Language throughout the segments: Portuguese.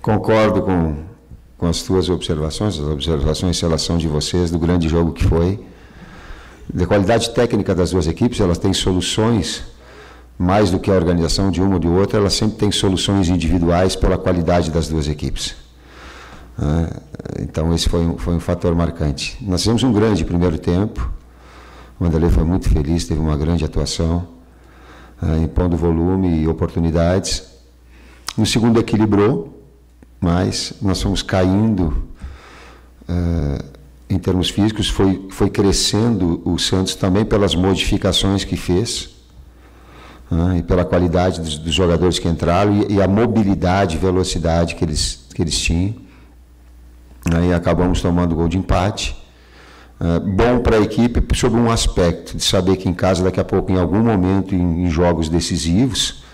Concordo com as tuas observações, as observações em relação de vocês, do grande jogo que foi. Da qualidade técnica das duas equipes, elas têm soluções, mais do que a organização de uma ou de outra, elas sempre têm soluções individuais pela qualidade das duas equipes. Então, esse foi um fator marcante. Nós fizemos um grande primeiro tempo, o Wanderlei foi muito feliz, teve uma grande atuação, impondo volume e oportunidades. No segundo equilibrou, mas nós fomos caindo em termos físicos, foi crescendo o Santos também pelas modificações que fez, e pela qualidade dos jogadores que entraram e a mobilidade e velocidade que eles tinham. Aí acabamos tomando gol de empate. Bom para a equipe sobre um aspecto, de saber que em casa, daqui a pouco, em algum momento, em jogos decisivos,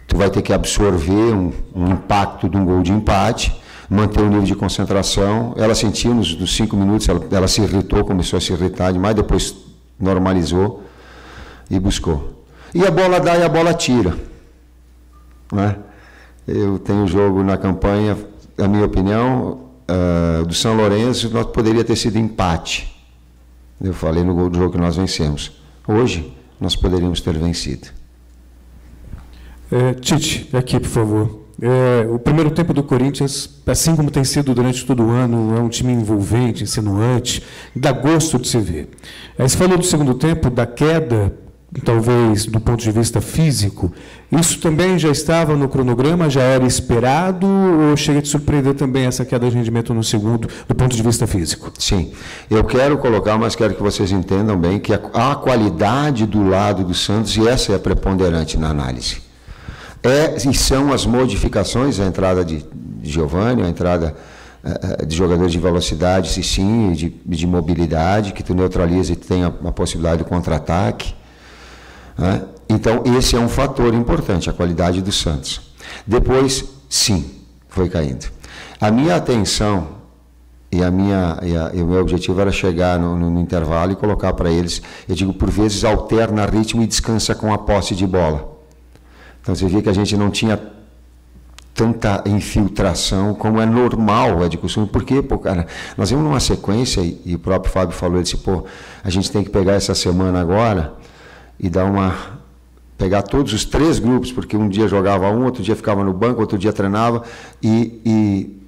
tu vai ter que absorver um impacto de um gol de empate, manter o nível de concentração. Ela sentiu nos 5 minutos, ela se irritou, começou a se irritar demais, depois normalizou e buscou. E a bola dá e a bola tira. Né? Eu tenho jogo na campanha, a minha opinião, do São Lourenço, nós poderia ter sido empate. Eu falei no gol do jogo que nós vencemos. Hoje, nós poderíamos ter vencido. Tite, aqui, por favor. O primeiro tempo do Corinthians, assim como tem sido durante todo o ano, é um time envolvente, insinuante, dá gosto de se ver. Você falou do segundo tempo, da queda, talvez do ponto de vista físico. Isso também já estava no cronograma, já era esperado, ou chega a te surpreender também essa queda de rendimento no segundo, do ponto de vista físico? Sim, eu quero colocar, mas quero que vocês entendam bem que a qualidade do lado do Santos, e essa é a preponderante na análise, e são as modificações, a entrada de Giovani, a entrada de jogadores de velocidade, sim, de mobilidade, que tu neutraliza e tem a possibilidade do contra-ataque. Então, esse é um fator importante, a qualidade do Santos. Depois, sim, foi caindo. A minha atenção e o meu objetivo era chegar no intervalo e colocar para eles, eu digo, por vezes, alterna ritmo e descansa com a posse de bola. Então, você vê que a gente não tinha tanta infiltração como é normal, é de costume. Por quê? Cara, nós vimos numa sequência, e o próprio Fábio falou, ele disse, a gente tem que pegar essa semana agora e pegar todos os 3 grupos, porque um dia jogava outro dia ficava no banco, outro dia treinava, e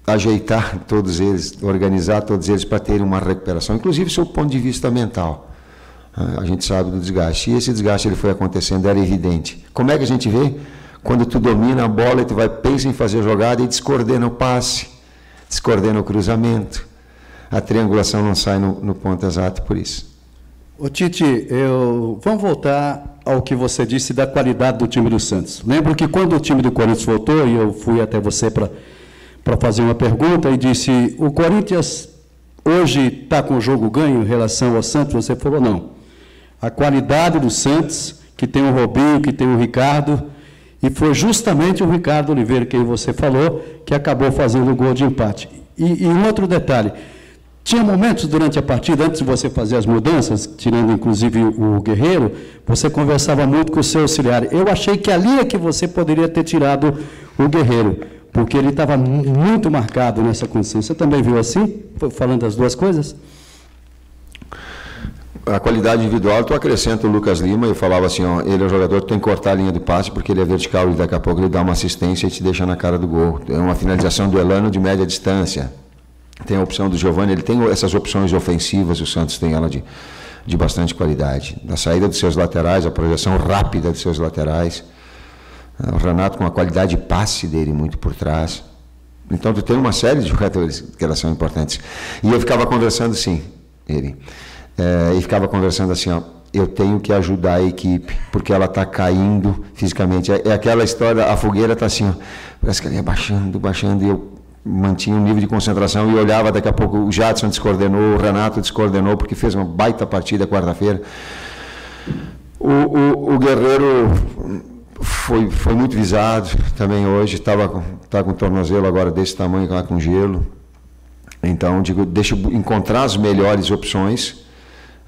ajeitar todos eles, organizar todos eles para terem uma recuperação, inclusive sob o ponto de vista mental. A gente sabe do desgaste, e esse desgaste ele foi acontecendo, era evidente. Como é que a gente vê? Quando tu domina a bola e tu pensa em fazer jogada e descoordena o passe, descoordena o cruzamento, a triangulação não sai no ponto exato por isso. Ô Tite, vamos voltar ao que você disse da qualidade do time do Santos. Lembro que quando o time do Corinthians voltou, e eu fui até você para fazer uma pergunta, e disse, o Corinthians hoje está com o jogo ganho em relação ao Santos? Você falou, não. A qualidade do Santos, que tem o Robinho, que tem o Ricardo, e foi justamente o Ricardo Oliveira, quem você falou, que acabou fazendo o gol de empate. E um outro detalhe, tinha momentos durante a partida, antes de você fazer as mudanças, tirando inclusive o Guerreiro, você conversava muito com o seu auxiliar. Eu achei que ali é que você poderia ter tirado o Guerreiro, porque ele estava muito marcado nessa condição. Você também viu assim, falando das duas coisas? A qualidade individual, tu acrescenta o Lucas Lima, eu falava assim, ele é o jogador que tem que cortar a linha de passe, porque ele é vertical e daqui a pouco ele dá uma assistência e te deixa na cara do gol. É uma finalização do Elano de média distância. Tem a opção do Giovani, ele tem essas opções ofensivas, o Santos tem ela de bastante qualidade. Da saída dos seus laterais, a projeção rápida dos seus laterais. O Renato com a qualidade de passe dele muito por trás. Então, tu tem uma série de jogadores que elas são importantes. E eu ficava conversando assim, e ficava conversando assim, eu tenho que ajudar a equipe, porque ela está caindo fisicamente. É aquela história, a fogueira está assim, parece que ela ia baixando, e eu mantinha um nível de concentração e olhava, daqui a pouco o Jadson descoordenou, o Renato descoordenou, porque fez uma baita partida quarta-feira. O Guerreiro foi muito visado também hoje, tá com o tornozelo agora desse tamanho, lá com gelo. Então, deixa eu encontrar as melhores opções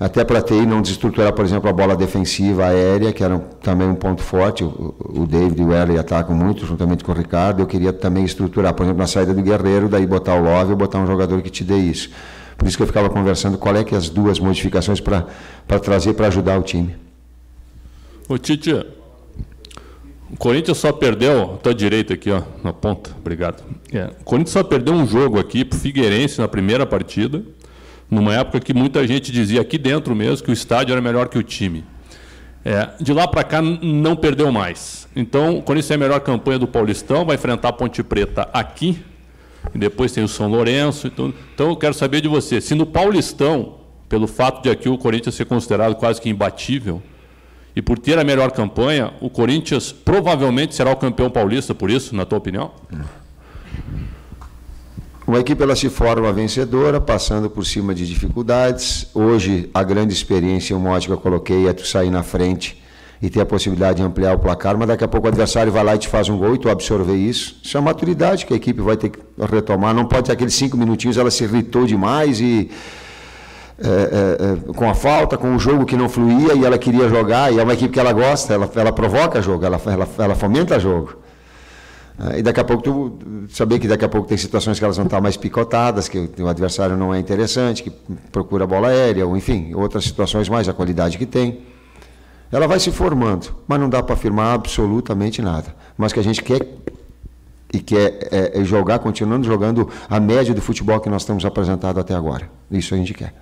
até para TI não desestruturar, por exemplo, a bola defensiva aérea, que era também um ponto forte. O David e o Wesley atacam muito, juntamente com o Ricardo. Eu queria também estruturar, por exemplo, na saída do Guerreiro, daí botar o Love ou botar um jogador que te dê isso. Por isso que eu ficava conversando qual é que é as duas modificações para trazer, para ajudar o time. Ô, Tite, o Corinthians só perdeu, à tua direita aqui, ó, na ponta, obrigado. O Corinthians só perdeu um jogo aqui para o Figueirense na primeira partida, numa época que muita gente dizia aqui dentro mesmo que o estádio era melhor que o time. De lá para cá não perdeu mais. Então, o Corinthians tem a melhor campanha do Paulistão, vai enfrentar a Ponte Preta aqui, e depois tem o São Lourenço. Então eu quero saber de você, se no Paulistão, pelo fato de aqui o Corinthians ser considerado quase que imbatível, e por ter a melhor campanha, o Corinthians provavelmente será o campeão paulista, por isso, na tua opinião? Uma equipe ela se forma vencedora, passando por cima de dificuldades. Hoje, a grande experiência, o mote que eu coloquei, é tu sair na frente e ter a possibilidade de ampliar o placar, mas daqui a pouco o adversário vai lá e te faz um gol e tu absorver isso. Isso é a maturidade que a equipe vai ter que retomar. Não pode ter aqueles 5 minutinhos, ela se irritou demais e com a falta, com o jogo que não fluía e ela queria jogar, e é uma equipe que ela gosta, ela provoca jogo, ela fomenta jogo. E daqui a pouco tu saber que daqui a pouco tem situações que elas vão estar mais picotadas, que o adversário não é interessante, que procura bola aérea, ou enfim, outras situações mais, a qualidade que tem. Ela vai se formando, mas não dá para afirmar absolutamente nada. Mas que a gente quer jogar, continuando jogando a média do futebol que nós temos apresentado até agora. Isso a gente quer.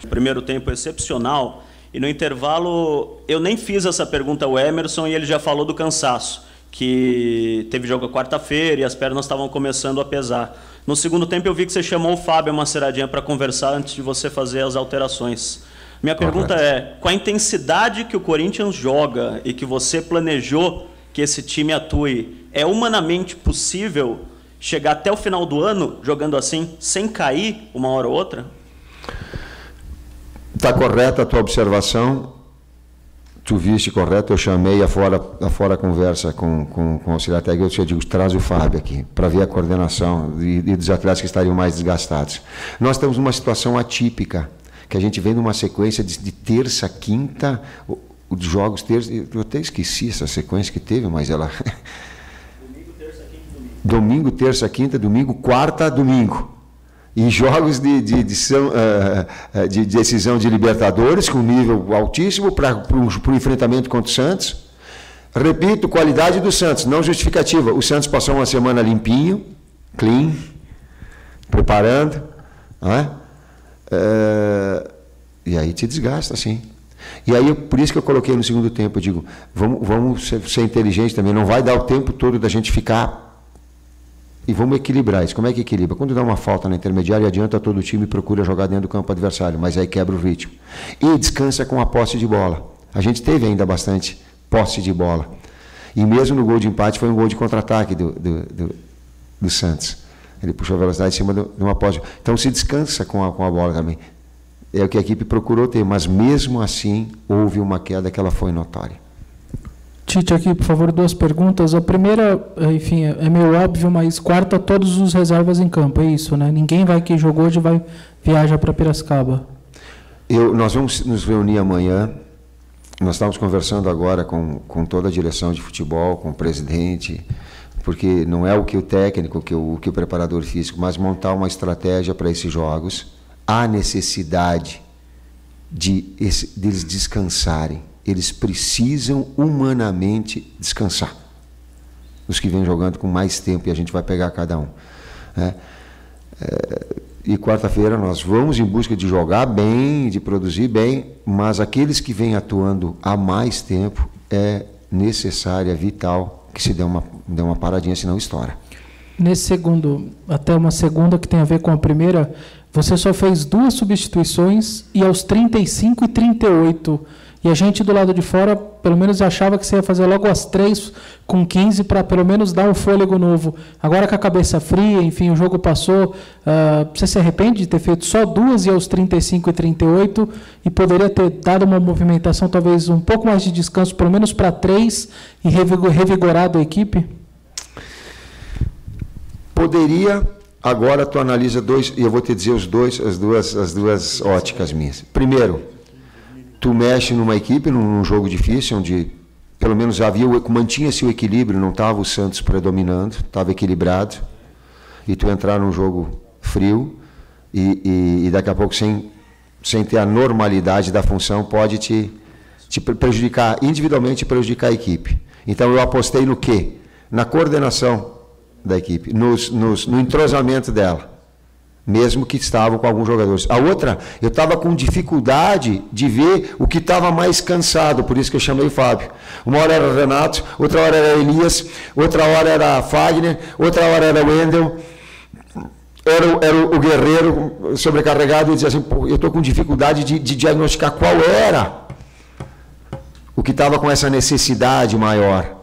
Primeiro tempo excepcional, e no intervalo eu nem fiz essa pergunta ao Emerson e ele já falou do cansaço, que teve jogo quarta-feira e as pernas estavam começando a pesar. No segundo tempo eu vi que você chamou o Fábio Maceradinha para conversar antes de você fazer as alterações. Minha pergunta é, com a intensidade que o Corinthians joga e que você planejou que esse time atue, é humanamente possível chegar até o final do ano jogando assim, sem cair uma hora ou outra? Está correta a tua observação, tu viste correto, eu chamei afora a conversa com o auxiliar técnico, eu digo, traz o Fábio aqui, para ver a coordenação e dos atletas que estariam mais desgastados. Nós estamos numa situação atípica, que a gente vem numa sequência de terça, quinta, os jogos terça, eu até esqueci essa sequência que teve, mas ela... Domingo, terça, quinta, domingo. Domingo, terça, quinta, domingo, quarta, domingo. E jogos de decisão de Libertadores, com nível altíssimo, para o enfrentamento contra o Santos. Repito, qualidade do Santos, não justificativa. O Santos passou uma semana limpinho, clean, preparando, não é? E aí te desgasta, sim. E aí, por isso que eu coloquei no segundo tempo, eu digo, vamos ser inteligentes também, não vai dar o tempo todo da gente ficar... E vamos equilibrar isso. Como é que equilibra? Quando dá uma falta na intermediária, adianta todo o time e procura jogar dentro do campo adversário, mas aí quebra o ritmo. E descansa com a posse de bola. A gente teve ainda bastante posse de bola. E mesmo no gol de empate foi um gol de contra-ataque do Santos. Ele puxou a velocidade em cima de uma posse. Então se descansa com a bola também. É o que a equipe procurou ter, mas mesmo assim houve uma queda que ela foi notória. Tite, aqui, por favor, 2 perguntas. A primeira, enfim, é meio óbvio, mas quarta, todos os reservas em campo, é isso, né? Ninguém que jogou hoje viaja para Piracicaba. Nós vamos nos reunir amanhã. Nós estamos conversando agora com toda a direção de futebol, com o presidente, porque não é o que o técnico, o que o preparador físico, mas montar uma estratégia para esses jogos. Há necessidade deles descansarem. Eles precisam humanamente descansar. Os que vêm jogando com mais tempo, e a gente vai pegar cada um. E quarta-feira nós vamos em busca de jogar bem, de produzir bem, mas aqueles que vêm atuando há mais tempo, é necessário, é vital que se dê uma paradinha, senão estoura. Nesse segundo, até uma segunda que tem a ver com a primeira, você só fez 2 substituições e aos 35 e 38... E a gente do lado de fora, pelo menos achava que você ia fazer logo as 3 com 15 para pelo menos dar um fôlego novo. Agora com a cabeça fria, enfim, o jogo passou. Você se arrepende de ter feito só 2 e aos 35 e 38 e poderia ter dado uma movimentação, talvez um pouco mais de descanso, pelo menos para 3 e revigorado a equipe? Poderia. Agora tu analisa 2, e eu vou te dizer as duas óticas minhas. Primeiro, tu mexe numa equipe, num jogo difícil, onde pelo menos mantinha-se o equilíbrio, não estava o Santos predominando, estava equilibrado, e tu entrar num jogo frio e daqui a pouco sem ter a normalidade da função, pode te prejudicar, individualmente prejudicar a equipe. Então eu apostei no quê? Na coordenação da equipe, no entrosamento dela, mesmo que estavam com alguns jogadores. A outra, eu estava com dificuldade de ver o que estava mais cansado, por isso que eu chamei o Fábio. Uma hora era Renato, outra hora era Elias, outra hora era Fagner, outra hora era Wendel, era o Guerreiro sobrecarregado, e dizia assim, eu estou com dificuldade de diagnosticar qual era o que estava com essa necessidade maior.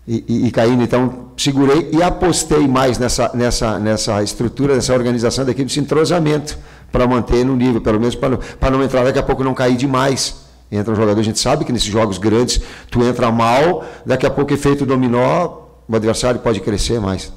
E caindo, então segurei e apostei mais nessa estrutura, nessa organização da equipe, nesse entrosamento, para manter no nível, pelo menos para não entrar daqui a pouco, não cair demais. Entra um jogador, a gente sabe que nesses jogos grandes tu entra mal, daqui a pouco efeito dominó, o adversário pode crescer mais.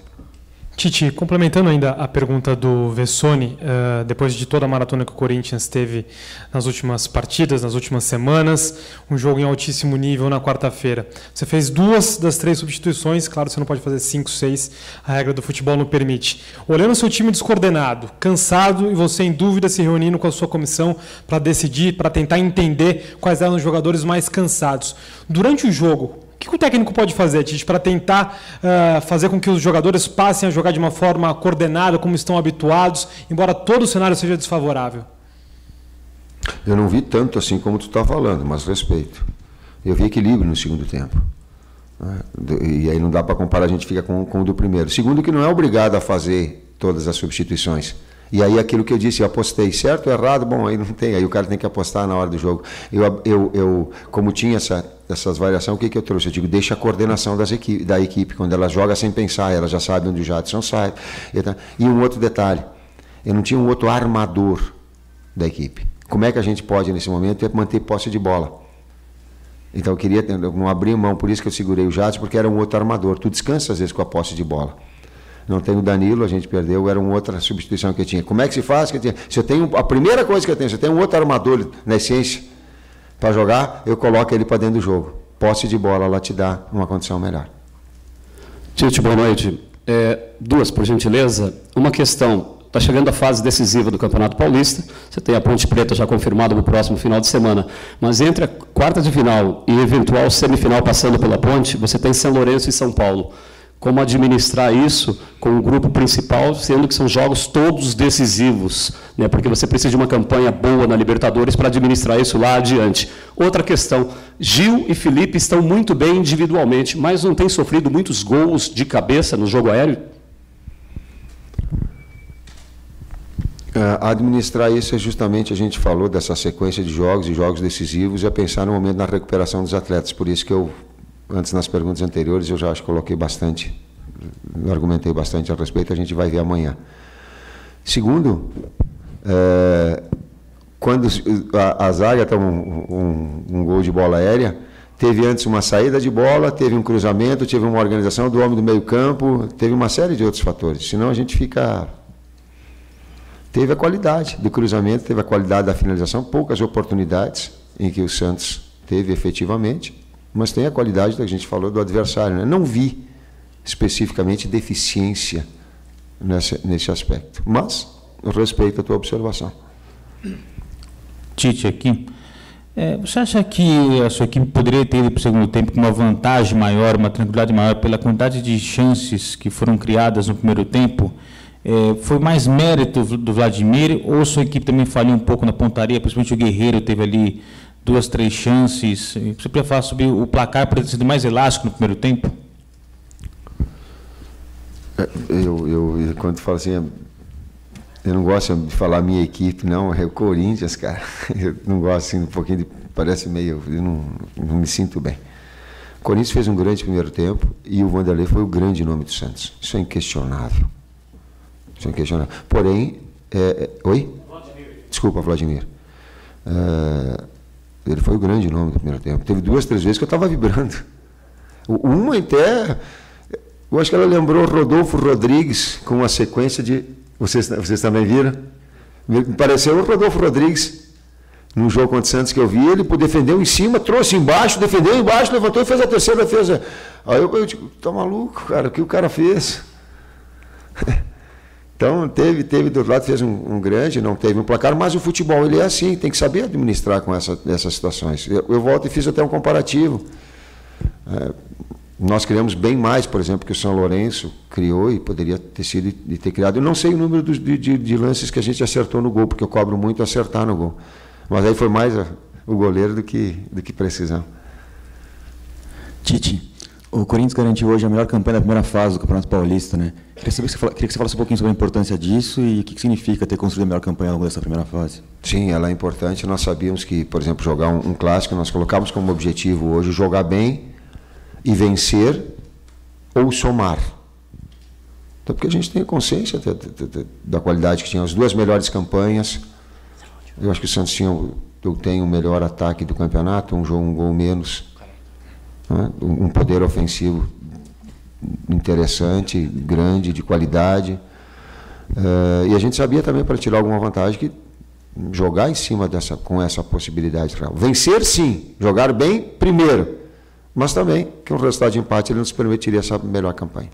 Tite, complementando ainda a pergunta do Vessone, depois de toda a maratona que o Corinthians teve nas últimas partidas, nas últimas semanas, um jogo em altíssimo nível na quarta-feira. Você fez 2 das 3 substituições, claro, você não pode fazer 5, 6, a regra do futebol não permite. Olhando o seu time descoordenado, cansado e você em dúvida, se reunindo com a sua comissão para decidir, para tentar entender quais eram os jogadores mais cansados. Durante o jogo, o que o técnico pode fazer, Tite, para tentar fazer com que os jogadores passem a jogar de uma forma coordenada, como estão habituados, embora todo o cenário seja desfavorável? Eu não vi tanto assim como tu está falando, mas respeito. Eu vi equilíbrio no segundo tempo. E aí não dá para comparar, a gente fica com o do primeiro. Segundo, que não é obrigado a fazer todas as substituições. E aí aquilo que eu disse, eu apostei, certo ou errado, bom, aí não tem, aí o cara tem que apostar na hora do jogo. Eu como tinha essas variações, o que eu trouxe? Eu digo, deixa a coordenação da equipe, quando ela joga sem pensar, ela já sabe onde o Jadson sai. E um outro detalhe, eu não tinha um outro armador da equipe. Como é que a gente pode, nesse momento, manter posse de bola? Então eu queria, eu não abri mão, por isso que eu segurei o Jadson, porque era um outro armador. Tu descansa às vezes com a posse de bola. Não tem o Danilo, a gente perdeu, era uma outra substituição que eu tinha. Como é que se faz? Se eu tenho, a primeira coisa que eu tenho, se eu tenho um outro armador na essência para jogar, eu coloco ele para dentro do jogo. Posse de bola, ela te dá uma condição melhor. Tite, boa noite. 2, por gentileza. Uma questão, está chegando a fase decisiva do Campeonato Paulista, você tem a Ponte Preta já confirmada no próximo final de semana, mas entre a quarta de final e eventual semifinal passando pela Ponte, você tem São Lourenço e São Paulo. Como administrar isso com o grupo principal, sendo que são jogos todos decisivos, né? Porque você precisa de uma campanha boa na Libertadores para administrar isso lá adiante. Outra questão, Gil e Felipe estão muito bem individualmente, mas não têm sofrido muitos gols de cabeça no jogo aéreo? Administrar isso é justamente, a gente falou dessa sequência de jogos e jogos decisivos, é pensar no momento na recuperação dos atletas, por isso que eu antes, nas perguntas anteriores, eu já acho que coloquei bastante, argumentei bastante a respeito, a gente vai ver amanhã. Segundo, quando a zaga toma um gol de bola aérea, teve antes uma saída de bola, teve um cruzamento, teve uma organização do homem do meio campo, teve uma série de outros fatores, senão a gente fica... Teve a qualidade do cruzamento, teve a qualidade da finalização, poucas oportunidades em que o Santos teve efetivamente, mas tem a qualidade que a gente falou do adversário, né? Não vi especificamente deficiência nesse aspecto, mas eu respeito a tua observação. Tite, aqui, você acha que a sua equipe poderia ter ido para o segundo tempo com uma vantagem maior, uma tranquilidade maior, pela quantidade de chances que foram criadas no primeiro tempo? Foi mais mérito do Vladimir, ou sua equipe também falhou um pouco na pontaria, principalmente o Guerreiro teve ali 2, 3 chances? Você podia falar sobre o placar para ter sido mais elástico no primeiro tempo? Eu quando falo assim, eu não gosto de falar minha equipe, não, é o Corinthians, cara. Eu não gosto assim, um pouquinho parece meio, eu não me sinto bem. O Corinthians fez um grande primeiro tempo e o Vanderlei foi o grande nome do Santos. Isso é inquestionável. Isso é inquestionável. Porém, oi? Vladimir. Desculpa, Vladimir. Ele foi o grande nome do primeiro tempo. Teve 2, 3 vezes que eu estava vibrando. Uma até, eu acho que ela lembrou Rodolfo Rodrigues com uma sequência de... Vocês também viram? Me pareceu o Rodolfo Rodrigues No jogo contra o Santos que eu vi, ele defendeu em cima, trouxe embaixo, defendeu embaixo, levantou e fez a terceira defesa. Aí eu digo, tá maluco, cara, o que o cara fez? Então, teve do outro lado, fez um grande, não teve um placar, mas o futebol, ele é assim, tem que saber administrar com essas situações. Eu volto e fiz até um comparativo. Nós criamos bem mais, por exemplo, que o São Lourenço criou e poderia ter sido e ter criado. Eu não sei o número de lances que a gente acertou no gol, porque eu cobro muito acertar no gol. Mas aí foi mais o goleiro do que precisão. Tite, o Corinthians garantiu hoje a melhor campanha da primeira fase do Campeonato Paulista, né? Queria que você falasse um pouquinho sobre a importância disso e o que significa ter construído a melhor campanha ao longo dessa primeira fase. Sim, ela é importante. Nós sabíamos que, por exemplo, jogar um clássico, nós colocamos como objetivo hoje jogar bem e vencer ou somar. Então, porque a gente tem consciência da qualidade que tinha. As duas melhores campanhas. Eu acho que o Santos tem o melhor ataque do campeonato, um gol menos, né? Um poder ofensivo interessante, grande, de qualidade. E a gente sabia também, para tirar alguma vantagem, que jogar em cima com essa possibilidade. Vencer, sim. Jogar bem, primeiro. Mas também que um resultado de empate ele nos permitiria essa melhor campanha.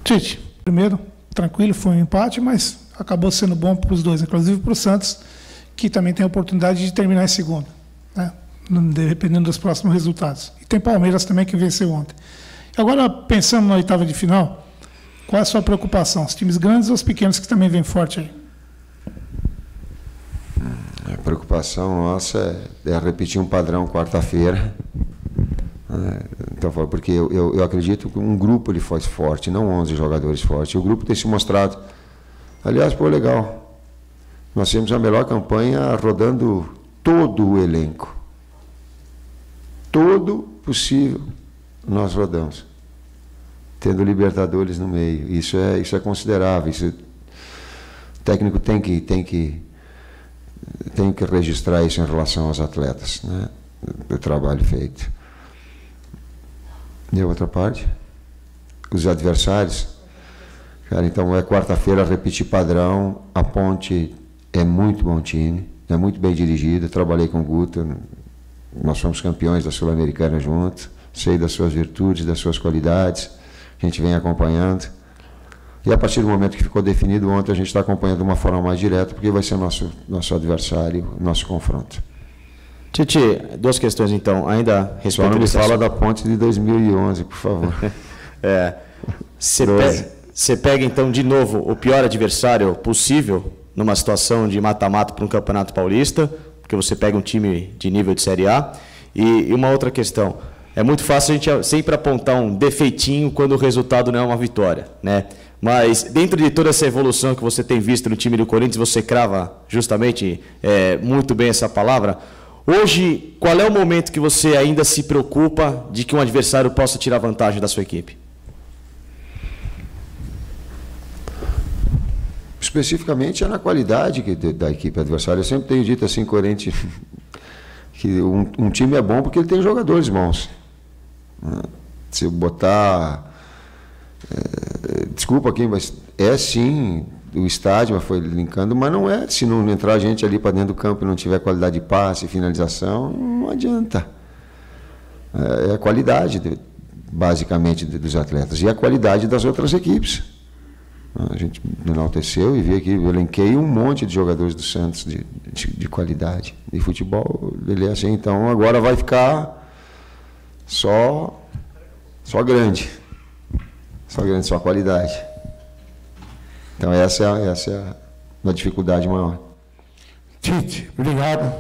Tite, primeiro, tranquilo, foi um empate, mas acabou sendo bom para os dois, inclusive para o Santos, que também tem a oportunidade de terminar em segundo, né? Dependendo dos próximos resultados. E tem Palmeiras também, que venceu ontem. Agora, pensando na oitava de final, qual é a sua preocupação? Os times grandes ou os pequenos que também vêm forte aí? A preocupação nossa é repetir um padrão quarta-feira. Então, porque eu acredito que um grupo ele foi forte, não 11 jogadores fortes. O grupo tem se mostrado. Aliás, pô, legal. Nós temos a melhor campanha rodando todo o elenco. Todo possível nós rodamos. Tendo Libertadores no meio. Isso é considerável. O técnico tem que registrar isso em relação aos atletas, né? O trabalho feito. E a outra parte? Os adversários. Cara, então é quarta-feira, repetir padrão. A Ponte é muito bom time, é muito bem dirigida. Trabalhei com o Guto, nós fomos campeões da Sul-Americana juntos. Sei das suas virtudes, das suas qualidades. A gente vem acompanhando. E a partir do momento que ficou definido ontem, a gente está acompanhando de uma forma mais direta, porque vai ser nosso adversário, nosso confronto. Tite, duas questões então. Ainda só não me fala da Ponte de 2011, por favor. Você pega então de novo o pior adversário possível numa situação de mata-mata para um Campeonato Paulista, porque você pega um time de nível de Série A. E uma outra questão. É muito fácil a gente sempre apontar um defeitinho quando o resultado não é uma vitória, né? Mas dentro de toda essa evolução que você tem visto no time do Corinthians, você crava justamente muito bem essa palavra. Hoje, qual é o momento que você ainda se preocupa de que um adversário possa tirar vantagem da sua equipe? Especificamente é na qualidade da equipe adversária. Eu sempre tenho dito assim, Corinthians, que um time é bom porque ele tem jogadores bons. Se eu botar... desculpa aqui, mas é sim, o estádio foi linkando, mas não é, se não entrar gente ali para dentro do campo e não tiver qualidade de passe, finalização, não adianta. É a qualidade, basicamente, dos atletas, e a qualidade das outras equipes. A gente enalteceu e viu aqui, eu elenquei um monte de jogadores do Santos de qualidade. E futebol, ele é assim, então agora vai ficar só grande. Só qualidade. Então essa é a dificuldade maior. Tite, obrigado.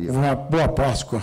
Uma boa Páscoa.